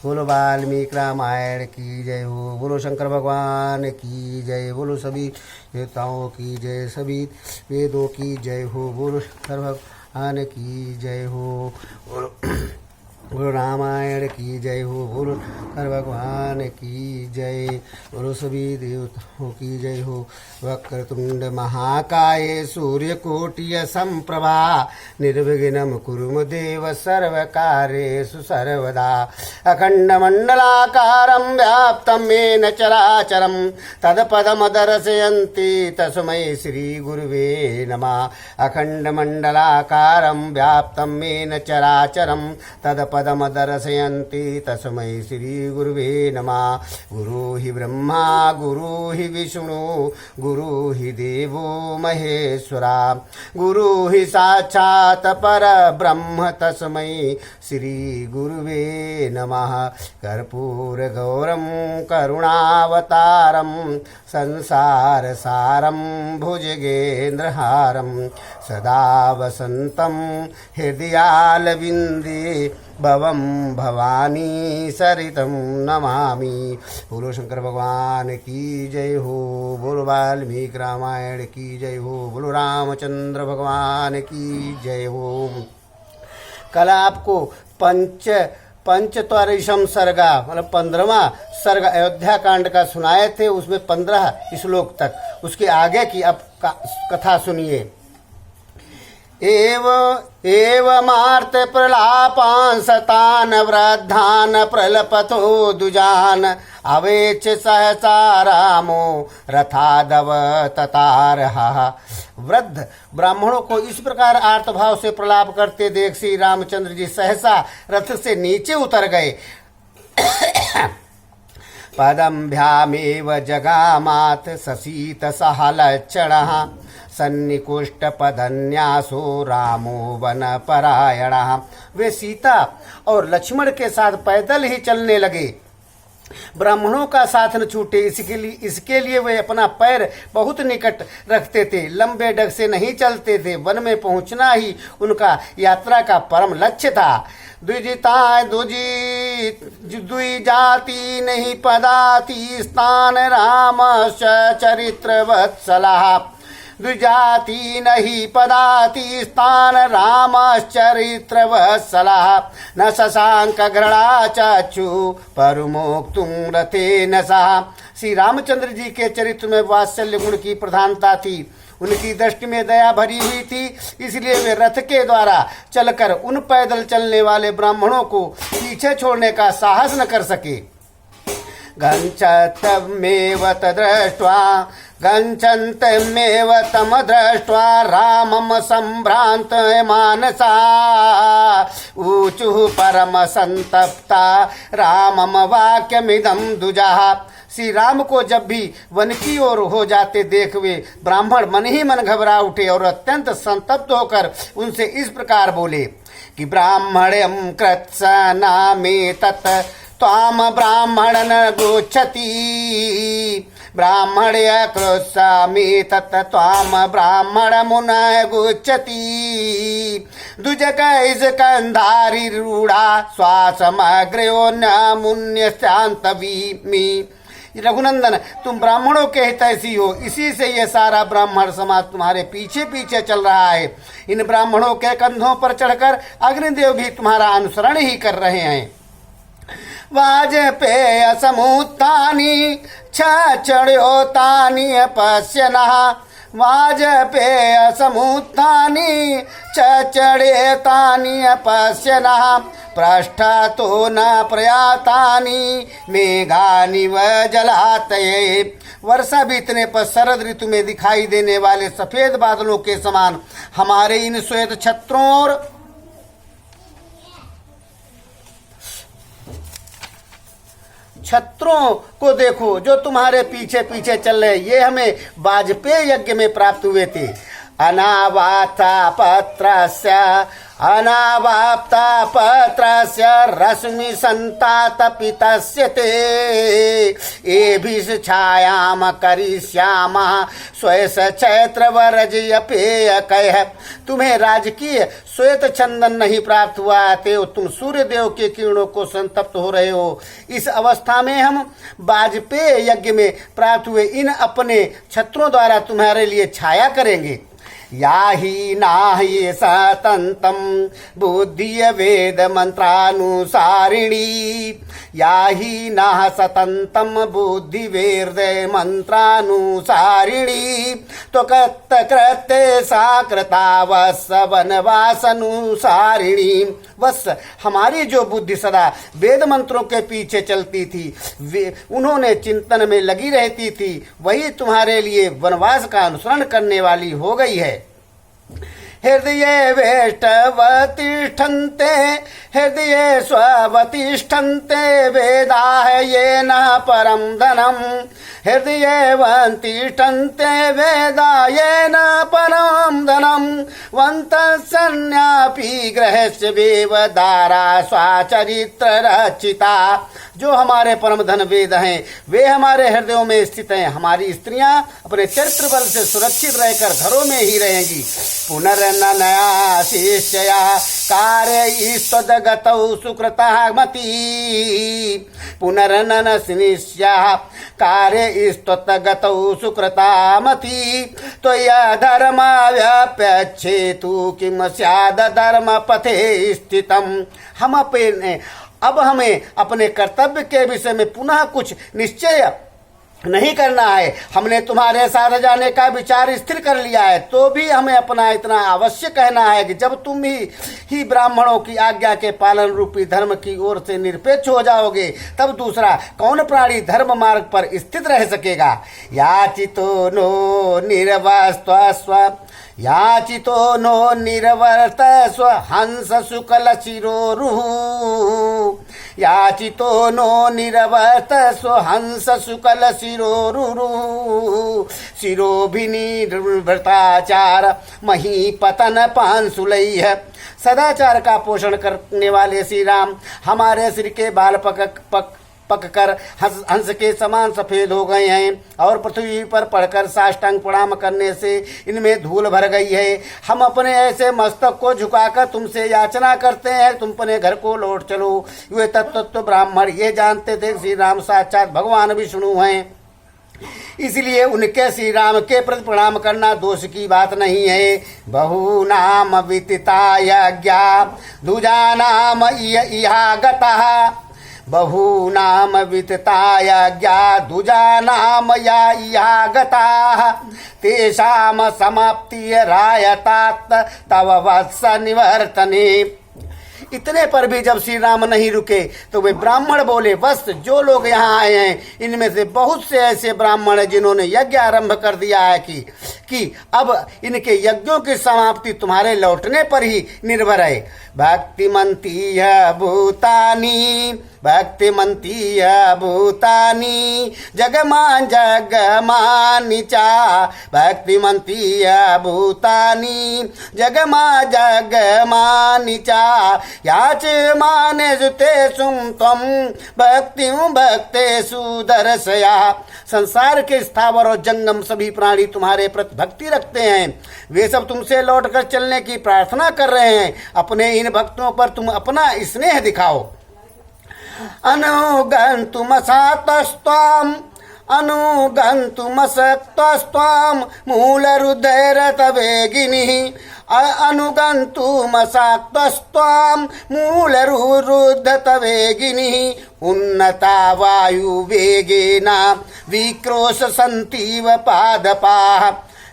बोलो वाल्मीकि रामायण की जय हो। बोलो शंकर भगवान की जय। बोलो सभी देवताओं की जय, सभी वेदों की जय हो। बोलो शंकर भगवान की जय हो। बोलो बोलो रामायण की जय हो। बोलो शंकर भगवान की जय। बोलो सभी देवताओं की जय हो। वक्रतुंड महाकाय सूर्यकोटि समप्रभा निर्विघ्नं कुरु देव सर्वकार्येषु सर्वदा। अखण्डमण्डलाकारं व्याप्तं येन चराचरं तत्पदमदर्शयन्ति तस्मै श्रीगुरुवे नमः। अखण्डमण्डलाकारं व्याप्तं येन चराचरं तत्पदमदर्शयन्ति तस्मै श्रीगुरुवे नमः। गुरु हि ब्रह्मा गुरु हि विष्णु गुरु हि देवो महेश्वरा गुरु हि साक्षात् परब्रह्म तस्मै श्रीगुरुवे नमः। कर्पूरगौरं करुणावतारं संसारसारं भुजगेन्द्रहारं सदा वसन्तं हृदयालविन्दे भवं भवानी सरितं नमामि। बोलो शंकर भगवान की जय हो। बोलो वाल्मीकि रामायण की जय हो। बोलो रामचंद्र भगवान की जय हो। कल आपको पंचत्वारिशम सर्गा मतलब 15वां सर्ग अयोध्या कांड का सुनाए थे, उसमें 15 श्लोक तक। उसके आगे की अब कथा सुनिए। एवमार्त प्रलापान् सतान् वृद्धान् प्रलपतो दुजान् अवेच सहसा रामो रथादव ततारः। वृद्ध ब्राह्मणों को इस प्रकार आर्तभाव से प्रलाप करते देख श्री रामचंद्र जी सहसा रथ से नीचे उतर गए। पदम्भ्यामेव जगामात् ससीत सहलक्षणः सन्निकुष्टपदन्यासो रामो वनपरायणः। वे सीता और लक्ष्मण के साथ पैदल ही चलने लगे। ब्राह्मणों का साथ न छूटे, इसके लिए वे अपना पैर बहुत निकट रखते थे, लंबे डग से नहीं चलते थे। वन में पहुंचना ही उनका यात्रा का परम लक्ष्य था। द्विजाति नहीं पदाति स्थान रामश्च चरित्र वत्सलः। द्विजाति नहीं पदाति स्थान रामश्चरित्र वत्सलः। न शशांक घृणा चक्षु परमोक्तुं रथेन सह। श्री रामचंद्र जी के चरित्र में वात्सल्य गुण की प्रधानता थी। उनकी दृष्टि में दया भरी हुई थी, इसलिए वे रथ के द्वारा चलकर उन पैदल चलने वाले ब्राह्मणों को पीछे छोड़ने का साहस न कर सके। गच्छन्तमेव तम दृष्ट्वा रामं सम्भ्रान्त मानसा ऊचुः परम संतप्ता रामम वाक्यमिदं दुजः। श्री राम को जब भी वन की ओर हो जाते देख वे ब्राह्मण मन ही मन घबरा उठे और अत्यंत संतप्त होकर उनसे इस प्रकार बोले कि ब्राह्मण्यं कृत्स्नामे तत् त्वाम ब्राह्मण न गोच्छति। ब्राह्मण्य कृत्स्नामे तत् त्वाम ब्राह्मण मुन गोच्छति। दुजकैस कंधारी रूढ़ा श्वासमग्रयो न मुन्यस्तान्तवीमि। रघुनंदन, तुम ब्राह्मणों के हितैषी हो, इसी से ये सारा ब्राह्मण समाज तुम्हारे पीछे पीछे चल रहा है। इन ब्राह्मणों के कंधों पर चढ़कर अग्निदेव भी तुम्हारा अनुसरण ही कर रहे हैं। वाजपेय समुत्थानि चढ़्योतानि पश्यनः। वाजपेय समुत्थानि चढ़ेतानि पश्यनः। पृष्ठतो न प्रयातानि मेघानि व जलातये। वर्षा बीतने पर शरद ऋतु में दिखाई देने वाले सफेद बादलों के समान हमारे इन श्वेत छत्रों और छत्रों को देखो जो तुम्हारे पीछे पीछे चल रहे। ये हमें वाजपेय यज्ञ में प्राप्त हुए थे। अनावाता पत्रस्य अनावाप्ता पत्रस्य रश्मि संतातपितस्य ते एभिः छायाम करिष्यामः स्वयस चैत्रवरजयपेयकैः। तुम्हें राजकीय श्वेत चंदन नहीं प्राप्त हुआ ते तुम सूर्य देव के किरणों को संतप्त हो रहे हो। इस अवस्था में हम वाजपेय यज्ञ में प्राप्त हुए इन अपने छत्रों द्वारा तुम्हारे लिए छाया करेंगे। याहि नाहि सतन्तं बुद्धिय वेद मंत्रानुसारिणी याहि नाह सतन्तं बुद्धि वेद मंत्रानुसारिणी तो कृत्य साकृता वत्स वनवासनुसारिणी। वत्स हमारी जो बुद्धि सदा वेद मंत्रों के पीछे चलती थी, उन्होंने चिंतन में लगी रहती थी, वही तुम्हारे लिए वनवास का अनुसरण करने वाली हो गई है। हृदय वेष्टवतिष्ठन्ते हृदय स्ववतिष्ठन्ते वेदाः येन परम धनम हृदय वतिष्ठन्ते वेदा येन परम धनम वन्तसन्यापि गृहस्य वेवदारा स्वाचरित्र रचिता। जो हमारे परम धन वेद हैं वे हमारे हृदयों में स्थित हैं। हमारी स्त्रियां अपने चरित्र बल से सुरक्षित रहकर घरों में ही रहेंगी। पुनर्ननया शिष्यया कार्य स्वदगतौ सुकृता मती पुनर्नन शिष्या कार्य स्वतगतौ सुकृता मती तो यह धर्म व्याप्यच्छेतु किम स्याद धर्म पथे स्थितम। अब हमें अपने कर्तव्य के विषय में पुनः कुछ निश्चय नहीं करना है। हमने तुम्हारे साथ जाने का विचार स्थिर कर लिया है, तो भी हमें अपना इतना अवश्य कहना है कि जब तुम ही ब्राह्मणों की आज्ञा के पालन रूपी धर्म की ओर से निरपेक्ष हो जाओगे, तब दूसरा कौन प्राणी धर्म मार्ग पर स्थित रह सकेगा। याचितो नो निर्वस्त्व याचितो नो निर्वर्त स्व हंस शुक्ल शिरोरुः याचितो नो निर्वर्त स्व हंस शुक्ल शिरोरुः शिरोभिनिवृताचार महीपतन पांशुलैः। सदाचार का पोषण करने वाले श्री राम हमारे सिर के बाल पककर हंस के समान सफेद हो गए हैं और पृथ्वी पर पड़कर साष्टांग प्रणाम करने से इनमें धूल भर गई है। हम अपने ऐसे मस्तक को झुकाकर तुमसे याचना करते हैं, तुम अपने घर को लौट चलो। वे तत्व ब्राह्मण ये जानते थे श्री राम साक्षात भगवान विष्णु हैं, इसलिए उनके श्री राम के प्रति प्रणाम करना दोष की बात नहीं है। बहुनाम विदिता यज्ञा दुजानाम इहागतः बहुनाम विदिता यज्ञा दुजानाम या गताः तेषां समाप्ति रायतात तव वत्स निवर्तने। इतने पर भी जब श्री राम नहीं रुके तो वे ब्राह्मण बोले, बस जो लोग यहाँ आए हैं इनमें से बहुत से ऐसे ब्राह्मण हैं जिन्होंने यज्ञ आरंभ कर दिया है कि अब इनके यज्ञों की समाप्ति तुम्हारे लौटने पर ही निर्भर है। भक्तिमंती भूतानी भक्तिमंती भूतानी जगमान जगमानि चा भक्तिमंती भूतानी जगमा जगमानि चा याच माने जुते सुम तम भक्तिं भक्तेषु दर्शया। संसार के स्थावर और जंगम सभी प्राणी तुम्हारे प्रति भक्ति रखते हैं, वे सब तुमसे लौटकर चलने की प्रार्थना कर रहे हैं। अपने इन भक्तों पर तुम अपना स्नेह दिखाओ। अनुगन्तुमसातस्त्वाम् अनुगन्तुमसक्तस्त्वां मूलरुदैरतवेगिनिः अनुगन्तुमसाक्तस्त्वां मूलरुद्धतवेगिनिः उन्नता वायुवेगेन विक्रोशन्तीव पादपाः।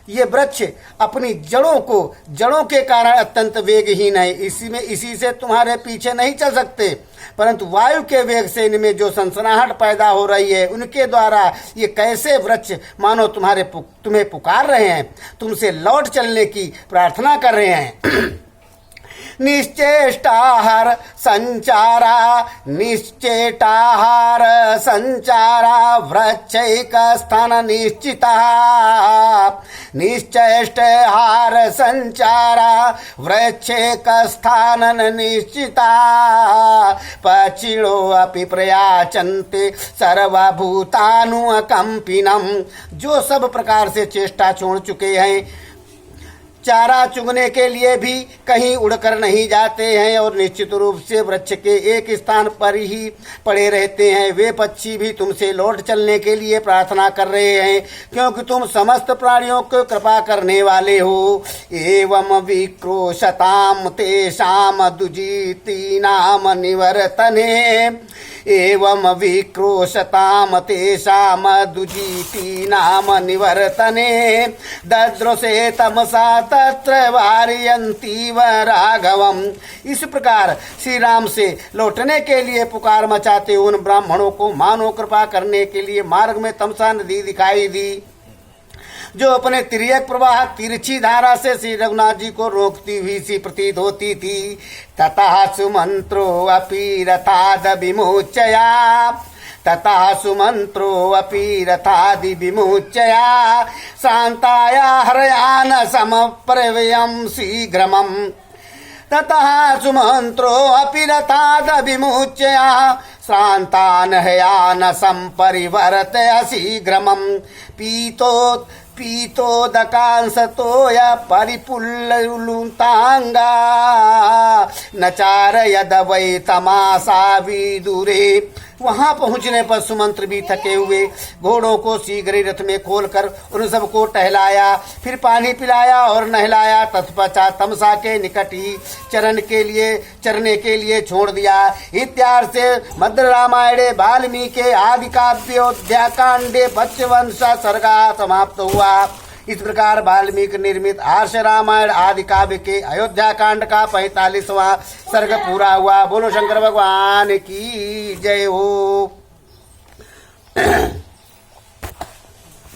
ये वृक्ष अपनी जड़ों के कारण अत्यंत वेगहीन है, इसी से तुम्हारे पीछे नहीं चल सकते, परंतु वायु के वेग से इनमें जो सनसनाहट पैदा हो रही है उनके द्वारा ये कैसे वृक्ष मानो तुम्हें पुकार रहे हैं, तुमसे लौट चलने की प्रार्थना कर रहे हैं। निश्चेष्टाहार संचारा निश्चेष्टाहार संचारा वृक्षैक स्थान निश्चिता निश्चेष्टाहार संचारा वृक्षैक स्थान निश्चिता पक्षिणो अपि प्रयाचन्ते सर्वभूतानुकंपिनम। जो सब प्रकार से चेष्टा छोड़ चुके हैं, चारा चुगने के लिए भी कहीं उड़कर नहीं जाते हैं और निश्चित रूप से वृक्ष के एक स्थान पर ही पड़े रहते हैं, वे पक्षी भी तुमसे लौट चलने के लिए प्रार्थना कर रहे हैं, क्योंकि तुम समस्त प्राणियों को कृपा करने वाले हो। एवं विक्रोशताम तेषाम दुजीतीनाम निवर्तने एवं विक्रोशताम तेषाम दुजीतीनाम निवर्तने ददृशे तमसा तत्र वारयन्ती व राघवम। इस प्रकार श्री राम से लौटने के लिए पुकार मचाते उन ब्राह्मणों को मानो कृपा करने के लिए मार्ग में तमसा नदी दिखाई दी, जो अपने तिर्यक प्रवाह तिरछी धारा से श्री रघुनाथ जी को रोकती हुई सी प्रतीत होती थी। ततः सुमंत्रो अपि रथाद विमोचया ततः सुमंत्रो अपि रथादि विमोचया शांताया हरयान समप्रवयं शीघ्रमम्। ततः सुमंत्रो अपि रथाद विमोचया श्रान्तान् हयान संपरिवर्तय शीघ्रमम्। पीतोदकांसतोय परिपुल्लुतांगा नचारयद वै तमासा विदुरे। वहां पहुंचने पर सुमंत्र भी थके हुए घोड़ों को शीघ्र ही रथ में खोलकर उन सबको टहलाया, फिर पानी पिलाया और नहलाया। तत्पश्चात तमसा के निकट ही चरने के लिए छोड़ दिया। इत्यार्थ से मध्य रामायणे वाल्मीकि आदि काव्योद्याकांडे भक्ष्यवंश सर्गा समाप्त हुआ। इस प्रकार वाल्मीकि निर्मित आर्ष रामायण आदि काव्य के अयोध्या कांड का 45वां सर्ग पूरा हुआ। बोलो शंकर भगवान की जय हो।